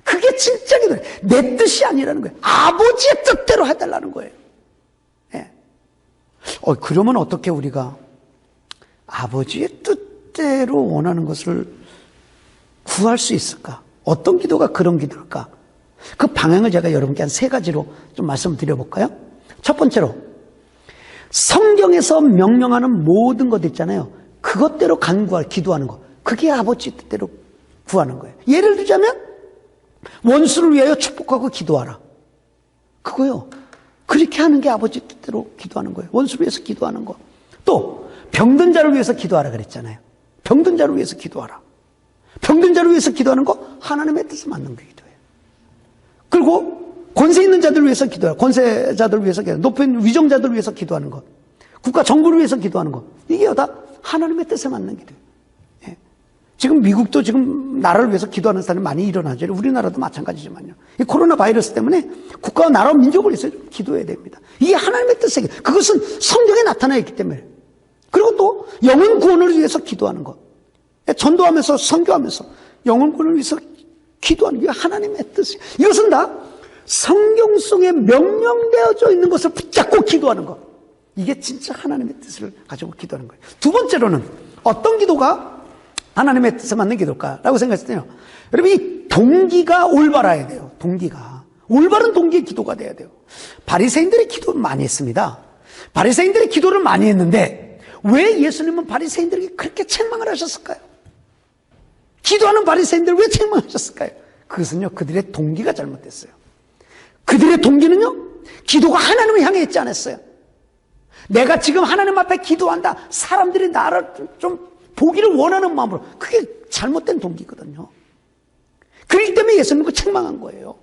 그게 진짜 기도예요. 내 뜻이 아니라는 거예요. 아버지의 뜻대로 해달라는 거예요. 예. 그러면 어떻게 우리가 아버지의 뜻대로 원하는 것을 구할 수 있을까? 어떤 기도가 그런 기도일까? 그 방향을 제가 여러분께 한 3가지로 좀 말씀을 드려볼까요? 첫 번째로, 성경에서 명령하는 모든 것 있잖아요. 그것대로 간구할, 기도하는 것. 그게 아버지 뜻대로 구하는 거예요. 예를 들자면, 원수를 위하여 축복하고 기도하라. 그거요. 그렇게 하는 게 아버지 뜻대로 기도하는 거예요. 원수를 위해서 기도하는 거. 또, 병든 자를 위해서 기도하라 그랬잖아요. 병든 자를 위해서 기도하라. 병든 자를 위해서 기도하는 거, 하나님의 뜻에 맞는 게 기도예요. 그리고, 권세 있는 자들을 위해서 기도해라. 권세자들을 위해서 기도해라. 높은 위정자들을 위해서 기도하는 것. 국가 정부를 위해서 기도하는 것. 이게 다 하나님의 뜻에 맞는 기도예요. 예. 지금 미국도 지금 나라를 위해서 기도하는 사람이 많이 일어나죠. 우리나라도 마찬가지지만요. 이 코로나 바이러스 때문에 국가와 나라와 민족을 위해서 기도해야 됩니다. 이게 하나님의 뜻이에요. 그것은 성경에 나타나 있기 때문에. 그리고 또 영혼 구원을 위해서 기도하는 것. 전도하면서 선교하면서 영혼 구원을 위해서 기도하는 게 하나님의 뜻이에요. 이것은 다 성경 속에 명령되어져 있는 것을 붙잡고 기도하는 것. 이게 진짜 하나님의 뜻을 가지고 기도하는 거예요. 두 번째로는 어떤 기도가 하나님의 뜻에 맞는 기도일까라고 생각했을 때요. 여러분, 이 동기가 올바라야 돼요. 동기가. 올바른 동기의 기도가 돼야 돼요. 바리새인들의 기도를 많이 했습니다. 바리새인들의 기도를 많이 했는데 왜 예수님은 바리새인들에게 그렇게 책망을 하셨을까요? 기도하는 바리새인들을 왜 책망하셨을까요? 그것은요, 그들의 동기가 잘못됐어요. 그들의 동기는요, 기도가 하나님을 향해 있지 않았어요. 내가 지금 하나님 앞에 기도한다. 사람들이 나를 좀 보기를 원하는 마음으로. 그게 잘못된 동기거든요. 그렇기 때문에 예수님은 책망한 거예요.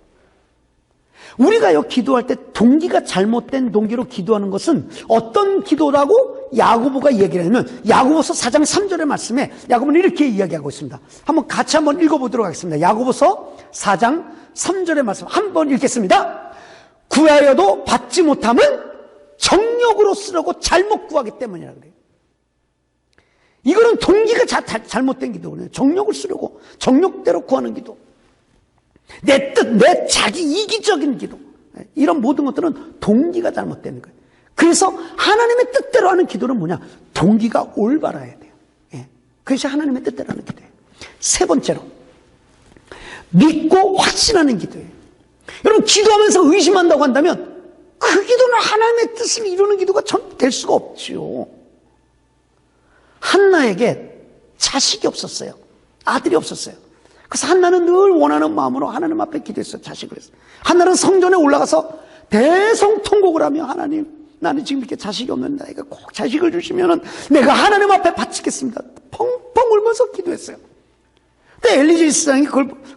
우리가요, 기도할 때 동기가 잘못된 동기로 기도하는 것은 어떤 기도라고 야고보가 얘기를 하냐면, 야고보서 4장 3절의 말씀에 야고보는 이렇게 이야기하고 있습니다. 한번 같이 한번 읽어보도록 하겠습니다. 야고보서 4장 3절의 말씀 한번 읽겠습니다. 구하여도 받지 못함은 정욕으로 쓰려고 잘못 구하기 때문이라 그래요. 이거는 동기가 잘못된 기도거든요. 정욕을 쓰려고 정욕대로 구하는 기도. 내 뜻, 내 자기 이기적인 기도. 이런 모든 것들은 동기가 잘못되는 거예요. 그래서 하나님의 뜻대로 하는 기도는 뭐냐? 동기가 올바라야 돼요. 예. 그것이 하나님의 뜻대로 하는 기도예요. 세 번째로, 믿고 확신하는 기도예요. 여러분, 기도하면서 의심한다고 한다면 그 기도는 하나님의 뜻을 이루는 기도가 될 수가 없지요. 한나에게 자식이 없었어요. 아들이 없었어요. 그래서 한나는 늘 원하는 마음으로 하나님 앞에 기도했어요. 자식을 했어요. 한나는 성전에 올라가서 대성통곡을 하며, 하나님, 나는 지금 이렇게 자식이 없는데 나에게 꼭 자식을 주시면은 내가 하나님 앞에 바치겠습니다. 펑펑 울면서 기도했어요. 근데 엘리제 시장이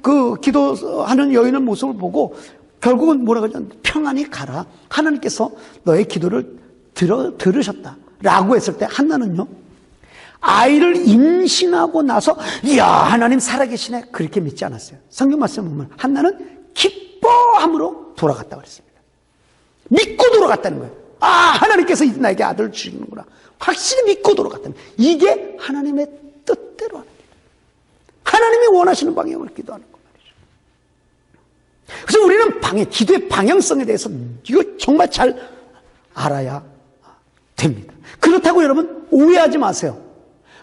그 기도하는 여인의 모습을 보고 결국은 뭐라고 하냐면, 평안히 가라. 하나님께서 너의 기도를 들으셨다. 라고 했을 때 한나는요, 아이를 임신하고 나서, 이야, 하나님 살아계시네. 그렇게 믿지 않았어요. 성경 말씀 보면 한나는 기뻐함으로 돌아갔다고 그랬습니다. 믿고 돌아갔다는 거예요. 아, 하나님께서 이제 나에게 아들을 주시는구나. 확실히 믿고 돌아갔다는 거예요. 이게 하나님의 뜻대로 하는 거예요. 하나님이 원하시는 방향으로 기도하는 거 말이죠. 그래서 우리는 기도의 방향성에 대해서 이거 정말 잘 알아야 됩니다. 그렇다고 여러분 오해하지 마세요.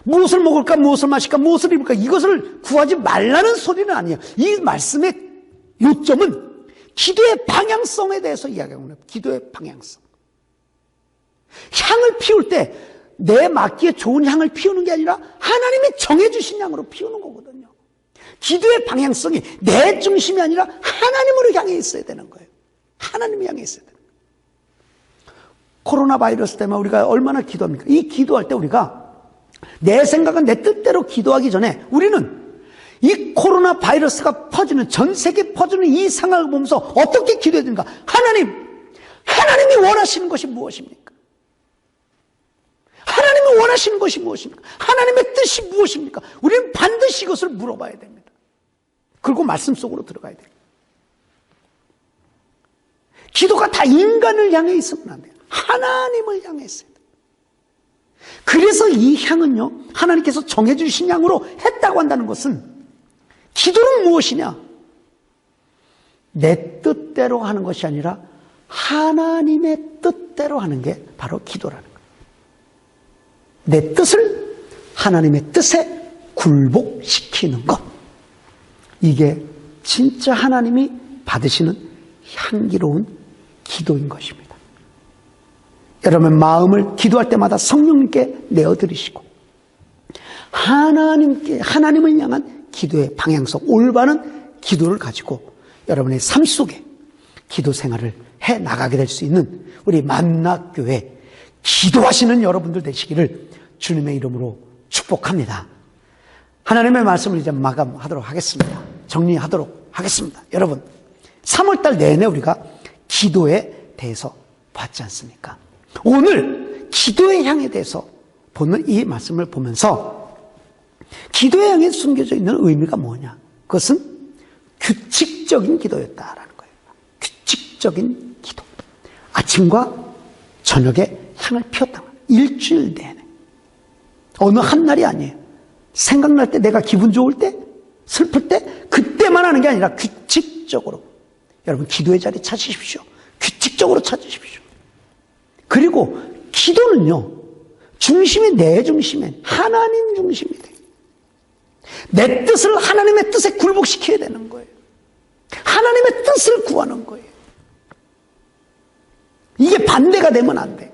무엇을 먹을까, 무엇을 마실까, 무엇을 입을까 이것을 구하지 말라는 소리는 아니에요. 이 말씀의 요점은 기도의 방향성에 대해서 이야기하는 거예요. 기도의 방향성. 향을 피울 때 내 맡기에 좋은 향을 피우는 게 아니라 하나님이 정해주신 향으로 피우는 거거든요. 기도의 방향성이 내 중심이 아니라 하나님으로 향해 있어야 되는 거예요. 하나님이 향해 있어야 되는 거예요. 코로나 바이러스 때문에 우리가 얼마나 기도합니까? 이 기도할 때 우리가 내 생각은 내 뜻대로 기도하기 전에 우리는 이 코로나 바이러스가 퍼지는, 전 세계에 퍼지는 이 상황을 보면서 어떻게 기도해야 되는가? 하나님이 원하시는 것이 무엇입니까? 하나님이 원하시는 것이 무엇입니까? 하나님의 뜻이 무엇입니까? 우리는 반드시 이것을 물어봐야 됩니다. 그리고 말씀 속으로 들어가야 돼요. 기도가 다 인간을 향해 있으면 안 돼요. 하나님을 향해 있어야 돼요. 그래서 이 향은요, 하나님께서 정해주신 향으로 했다고 한다는 것은 기도는 무엇이냐? 내 뜻대로 하는 것이 아니라 하나님의 뜻대로 하는 게 바로 기도라는 거예요. 내 뜻을 하나님의 뜻에 굴복시키는 것. 이게 진짜 하나님이 받으시는 향기로운 기도인 것입니다. 여러분 마음을 기도할 때마다 성령님께 내어드리시고 하나님을 향한 기도의 방향성, 올바른 기도를 가지고 여러분의 삶 속에 기도 생활을 해 나가게 될 수 있는 우리 만나교회 기도하시는 여러분들 되시기를 주님의 이름으로 축복합니다. 하나님의 말씀을 이제 마감하도록 하겠습니다. 정리하도록 하겠습니다. 여러분 3월달 내내 우리가 기도에 대해서 봤지 않습니까? 오늘 기도의 향에 대해서 보는 이 말씀을 보면서 기도의 향에 숨겨져 있는 의미가 뭐냐? 그것은 규칙적인 기도였다라는 거예요. 규칙적인 기도. 아침과 저녁에 향을 피웠다. 일주일 내내. 어느 한 날이 아니에요. 생각날 때, 내가 기분 좋을 때, 슬플 때, 그때만 하는 게 아니라 규칙적으로. 여러분 기도의 자리 찾으십시오. 규칙적으로 찾으십시오. 그리고 기도는요, 중심이 내 중심에 하나님 중심이 돼요. 내 뜻을 하나님의 뜻에 굴복시켜야 되는 거예요. 하나님의 뜻을 구하는 거예요. 이게 반대가 되면 안 돼.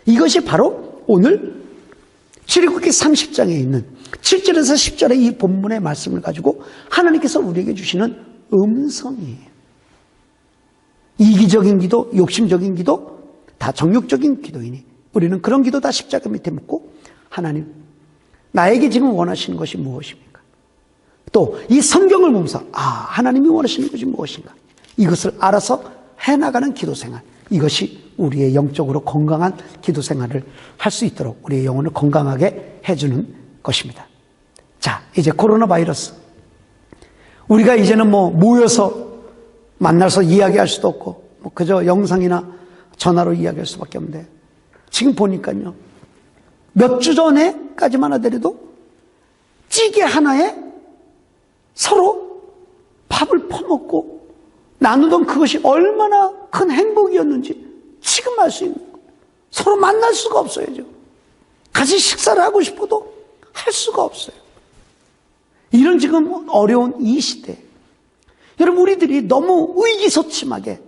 이것이 바로 오늘 출애굽기 30장에 있는 7절에서 10절의 이 본문의 말씀을 가지고 하나님께서 우리에게 주시는 음성이에요. 이기적인 기도, 욕심적인 기도, 다 정욕적인 기도이니 우리는 그런 기도 다 십자가 밑에 묻고 하나님, 나에게 지금 원하시는 것이 무엇입니까? 또 이 성경을 보면서 하나님이 원하시는 것이 무엇인가? 이것을 알아서 해나가는 기도 생활, 이것이 우리의 영적으로 건강한 기도 생활을 할 수 있도록 우리의 영혼을 건강하게 해주는 것입니다. 자, 이제 코로나 바이러스, 우리가 이제는 모여서 만나서 이야기할 수도 없고 그저 영상이나 전화로 이야기할 수밖에 없는데 지금 보니까요, 몇 주 전에까지만 하더라도 찌개 하나에 서로 밥을 퍼먹고 나누던 그것이 얼마나 큰 행복이었는지 지금 알 수 있는 거예요. 서로 만날 수가 없어요. 같이 식사를 하고 싶어도 할 수가 없어요. 이런 지금 어려운 이 시대에 여러분, 우리들이 너무 의기소침하게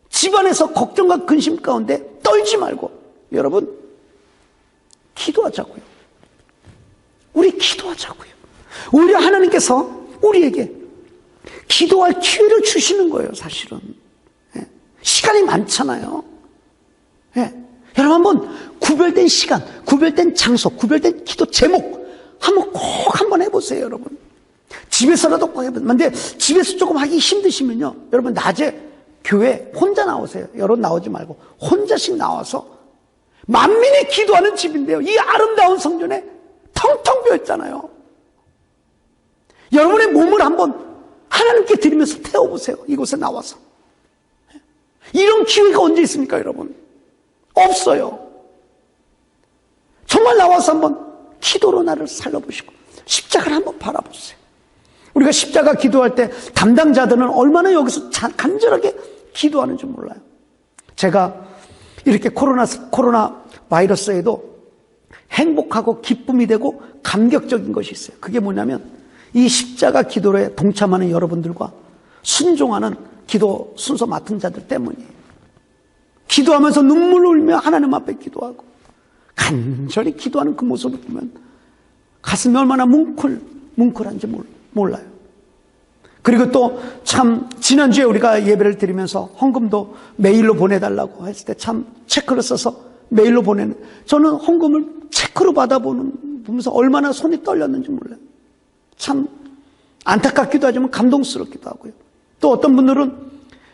집안에서 걱정과 근심 가운데 떨지 말고 여러분 기도하자고요. 우리 기도하자고요. 오히려 하나님께서 우리에게 기도할 기회를 주시는 거예요. 사실은 시간이 많잖아요. 여러분 한번 구별된 시간, 구별된 장소, 구별된 기도 제목 한번 꼭 한번 해보세요. 여러분 집에서라도 꼭 해보세요. 근데 집에서 조금 하기 힘드시면요, 여러분 낮에 교회 혼자 나오세요. 여러분 나오지 말고 혼자씩 나와서 만민이 기도하는 집인데요, 이 아름다운 성전에 텅텅 비어있잖아요. 여러분의 몸을 한번 하나님께 드리면서 태워보세요. 이곳에 나와서. 이런 기회가 언제 있습니까, 여러분? 없어요. 정말 나와서 한번 기도로 나를 살려보시고 십자가를 한번 바라보세요. 우리가 십자가 기도할 때 담당자들은 얼마나 여기서 간절하게 기도하는지 몰라요. 제가 이렇게 코로나 바이러스에도 행복하고 기쁨이 되고 감격적인 것이 있어요. 그게 뭐냐면 이 십자가 기도에 동참하는 여러분들과 순종하는 기도 순서 맡은 자들 때문이에요. 기도하면서 눈물 흘리며 하나님 앞에 기도하고 간절히 기도하는 그 모습을 보면 가슴이 얼마나 뭉클한지 몰라요. 그리고 또 참 지난주에 우리가 예배를 드리면서 헌금도 메일로 보내달라고 했을 때 참 체크를 써서 메일로 보내는, 저는 헌금을 체크로 보면서 얼마나 손이 떨렸는지 몰라요. 참 안타깝기도 하지만 감동스럽기도 하고요. 또 어떤 분들은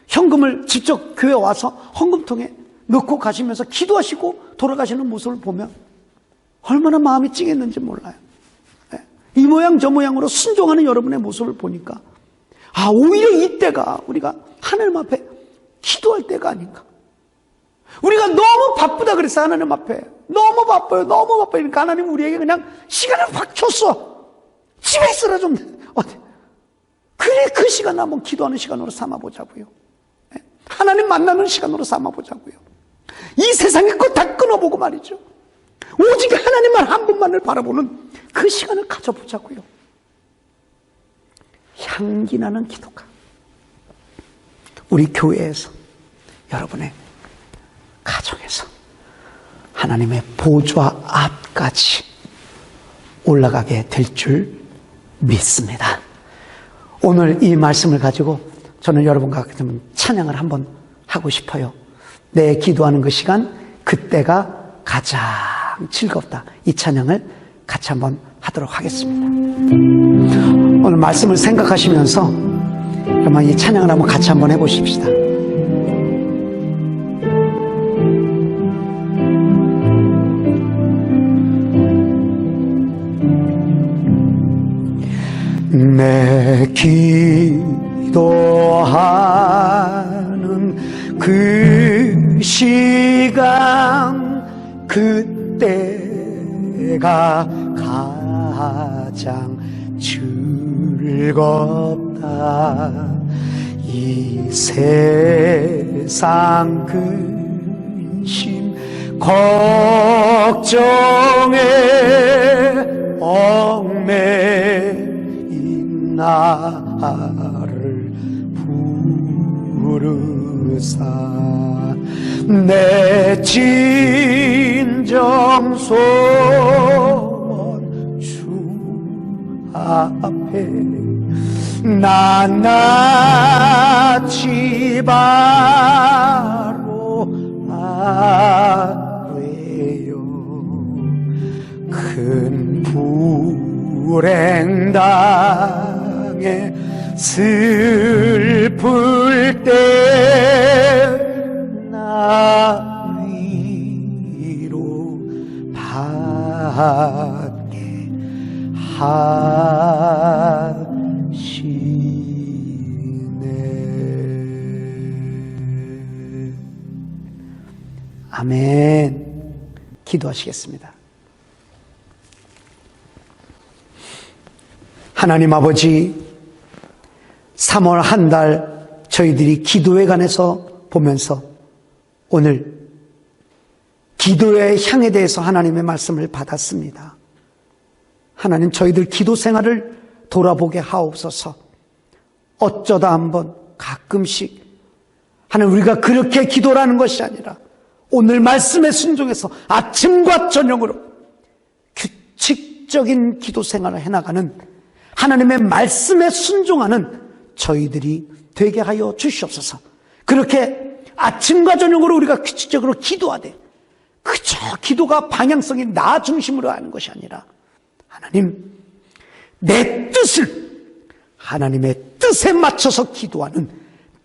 현금을 직접 교회 와서 헌금통에 넣고 가시면서 기도하시고 돌아가시는 모습을 보면 얼마나 마음이 찡했는지 몰라요. 이 모양 저 모양으로 순종하는 여러분의 모습을 보니까 오히려 이때가 우리가 하나님 앞에 기도할 때가 아닌가. 우리가 너무 바쁘다 그래서 하나님 앞에 너무 바빠요. 그러니까 하나님 우리에게 그냥 시간을 확 줬어. 집에 있으라 좀. 그래, 그 시간을 한번 기도하는 시간으로 삼아보자고요. 하나님 만나는 시간으로 삼아보자고요. 이 세상의 것 다 끊어보고 말이죠. 오직 하나님만 한 분만을 바라보는 그 시간을 가져보자고요. 향기 나는 기도가 우리 교회에서, 여러분의 가정에서 하나님의 보좌 앞까지 올라가게 될 줄 믿습니다. 오늘 이 말씀을 가지고 저는 여러분과 찬양을 한번 하고 싶어요. 내 기도하는 그 시간, 그때가 가장 즐겁다. 이 찬양을 같이 한번 하도록 하겠습니다. 오늘 말씀을 생각하시면서 그러면 이 찬양을 한번 같이 한번 해보십시다. 내 기도하는 그 시간, 그때가 가장 즐겁다. 이 세상 근심 걱정에 얽매인 나를 부르사 내 진정 소원 주 앞에 낱낱이 바로 아뢰요. 큰 불행 당해 슬플 때 나 위로 받게 하시네. 아멘. 기도하시겠습니다. 하나님 아버지, 3월 한 달 저희들이 기도에 관해서 보면서 오늘 기도의 향에 대해서 하나님의 말씀을 받았습니다. 하나님, 저희들 기도 생활을 돌아보게 하옵소서. 어쩌다 한번 가끔씩 하나님, 우리가 그렇게 기도라는 것이 아니라 오늘 말씀에 순종해서 아침과 저녁으로 규칙적인 기도 생활을 해나가는 하나님의 말씀에 순종하는 저희들이 되게 하여 주시옵소서. 그렇게 아침과 저녁으로 우리가 규칙적으로 기도하되 그저 기도가 방향성이 나 중심으로 하는 것이 아니라 하나님, 내 뜻을 하나님의 뜻에 맞춰서 기도하는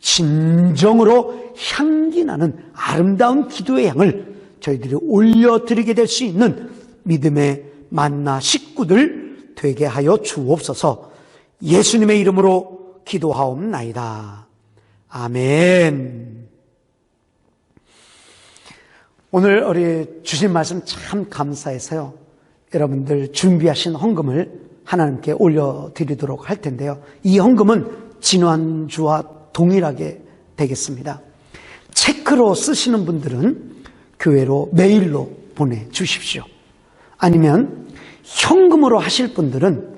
진정으로 향기 나는 아름다운 기도의 향을 저희들이 올려드리게 될 수 있는 믿음의 만나 식구들 되게 하여 주옵소서. 예수님의 이름으로 기도하옵나이다. 아멘. 오늘 우리 주신 말씀 참 감사해서요, 여러분들 준비하신 헌금을 하나님께 올려드리도록 할 텐데요. 이 헌금은 지난주와 동일하게 되겠습니다. 체크로 쓰시는 분들은 교회로 메일로 보내주십시오. 아니면 현금으로 하실 분들은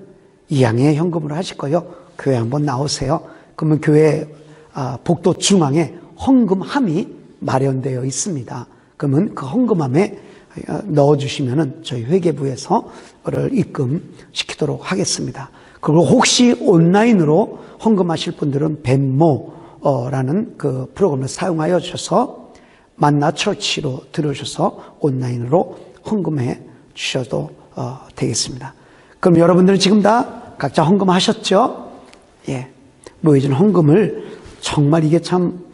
이왕에 현금으로 하실 거요. 교회 한번 나오세요. 그러면 교회 복도 중앙에 헌금함이 마련되어 있습니다. 그러면 그 헌금함에 넣어주시면 저희 회계부에서 그를 입금시키도록 하겠습니다. 그리고 혹시 온라인으로 헌금하실 분들은 벤모라는 그 프로그램을 사용하여 주셔서 만나처치로 들어오셔서 온라인으로 헌금해 주셔도 되겠습니다. 그럼 여러분들은 지금 다 각자 헌금하셨죠? 예, 모여진 헌금을 정말 이게 참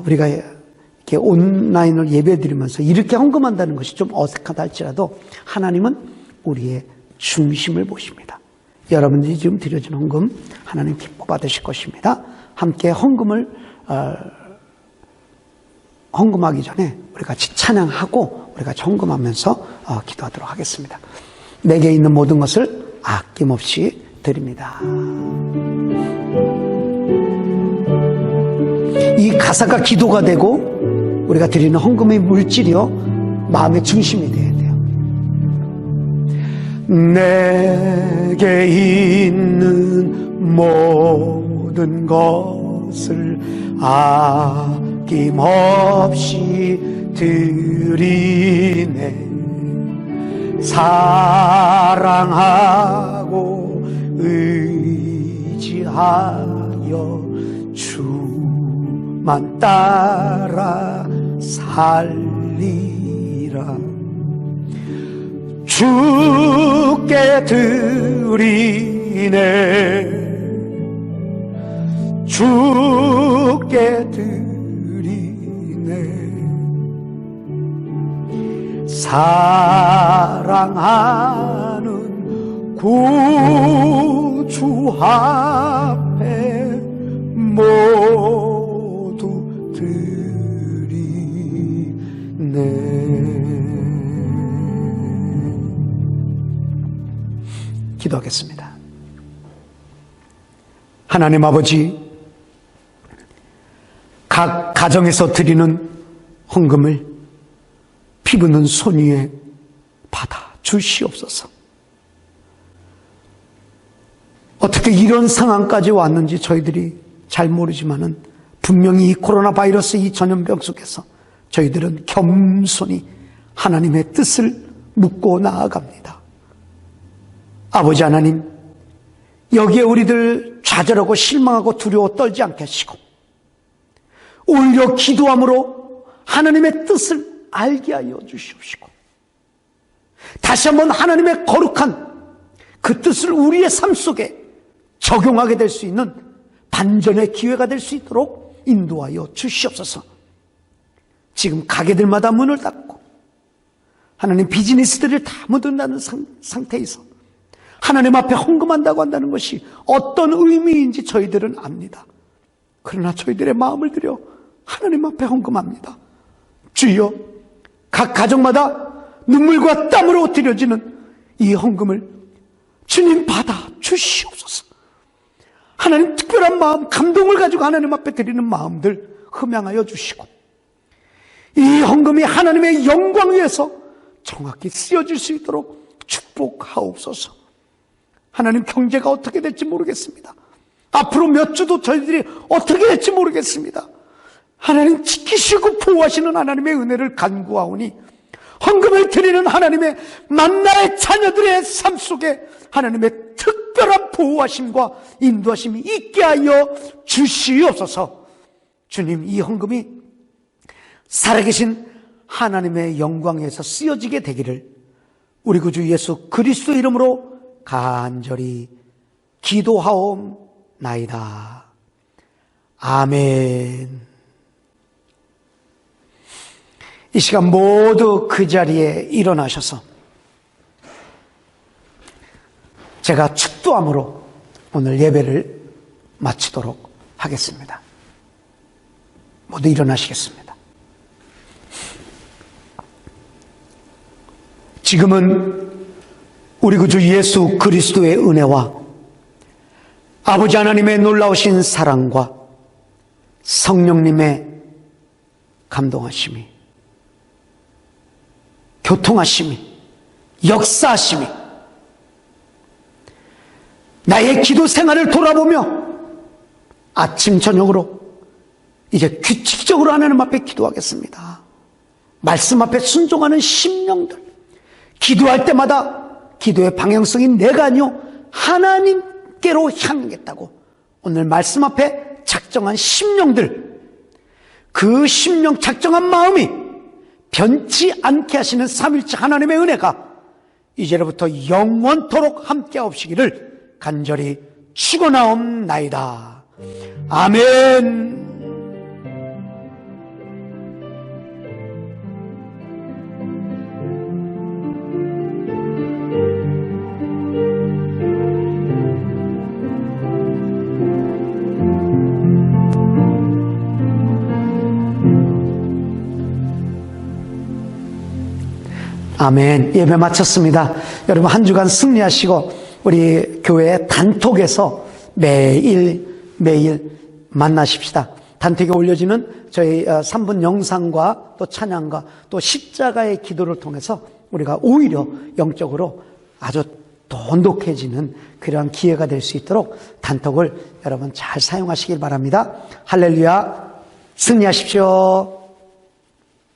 우리가 이렇게 온라인을 예배드리면서 이렇게 헌금한다는 것이 좀 어색하다 할지라도 하나님은 우리의 중심을 보십니다. 여러분들이 지금 드려진 헌금 하나님 기뻐 받으실 것입니다. 함께 헌금하기 전에 우리 같이 찬양하고 우리 같이 헌금하면서 기도하도록 하겠습니다. 내게 있는 모든 것을 아낌없이 드립니다. 이 가사가 기도가 되고 우리가 드리는 헌금의 물질이요 마음의 중심이 되어야 돼요. 내게 있는 모든 것을 아낌없이 드리네. 사랑하고 의지하여 주만 따라 살리라. 주께 드리네. 주께 드리네. 사랑하는 구주 앞에 모두 드리네. 기도하겠습니다. 하나님 아버지, 각 가정에서 드리는 헌금을 피부는 손 위에 받아 주시옵소서. 어떻게 이런 상황까지 왔는지 저희들이 잘 모르지만은 분명히 이 코로나 바이러스 이 전염병 속에서 저희들은 겸손히 하나님의 뜻을 묻고 나아갑니다. 아버지 하나님, 여기에 우리들 좌절하고 실망하고 두려워 떨지 않게 하시고 오히려 기도함으로 하나님의 뜻을 알게 하여 주시옵시고 다시 한번 하나님의 거룩한 그 뜻을 우리의 삶 속에 적용하게 될 수 있는 반전의 기회가 될 수 있도록 인도하여 주시옵소서. 지금 가게들마다 문을 닫고 하나님 비즈니스들을 다 묻는다는 상태에서 하나님 앞에 헌금한다고 한다는 것이 어떤 의미인지 저희들은 압니다. 그러나 저희들의 마음을 들여 하나님 앞에 헌금합니다. 주여, 각 가정마다 눈물과 땀으로 드려지는 이 헌금을 주님 받아 주시옵소서. 하나님 특별한 마음, 감동을 가지고 하나님 앞에 드리는 마음들 흠양하여 주시고 이 헌금이 하나님의 영광 위에서 정확히 쓰여질 수 있도록 축복하옵소서. 하나님, 경제가 어떻게 될지 모르겠습니다. 앞으로 몇 주도 저희들이 어떻게 될지 모르겠습니다. 하나님, 지키시고 보호하시는 하나님의 은혜를 간구하오니 헌금을 드리는 하나님의 만나의 자녀들의 삶 속에 하나님의 특별한 보호하심과 인도하심이 있게 하여 주시옵소서. 주님, 이 헌금이 살아계신 하나님의 영광에서 쓰여지게 되기를 우리 구주 예수 그리스도 이름으로 간절히 기도하옵나이다. 아멘. 이 시간 모두 그 자리에 일어나셔서 제가 축도함으로 오늘 예배를 마치도록 하겠습니다. 모두 일어나시겠습니다. 지금은 우리 구주 예수 그리스도의 은혜와 아버지 하나님의 놀라우신 사랑과 성령님의 감동하심이, 교통하심이, 역사하심이, 나의 기도 생활을 돌아보며 아침 저녁으로 이제 규칙적으로 하나님 앞에 기도하겠습니다. 말씀 앞에 순종하는 심령들, 기도할 때마다 기도의 방향성이 내가 아니요 하나님께로 향하겠다고 오늘 말씀 앞에 작정한 심령들, 그 심령 작정한 마음이 변치 않게 하시는 삼위일체 하나님의 은혜가 이제로부터 영원토록 함께하옵시기를 간절히 축원하옵나이다. 아멘. 아멘. 예배 마쳤습니다. 여러분 한 주간 승리하시고 우리 교회 단톡에서 매일 만나십시다. 단톡에 올려지는 저희 3분 영상과 또 찬양과 또 십자가의 기도를 통해서 우리가 오히려 영적으로 아주 돈독해지는 그러한 기회가 될 수 있도록 단톡을 여러분 잘 사용하시길 바랍니다. 할렐루야. 승리하십시오.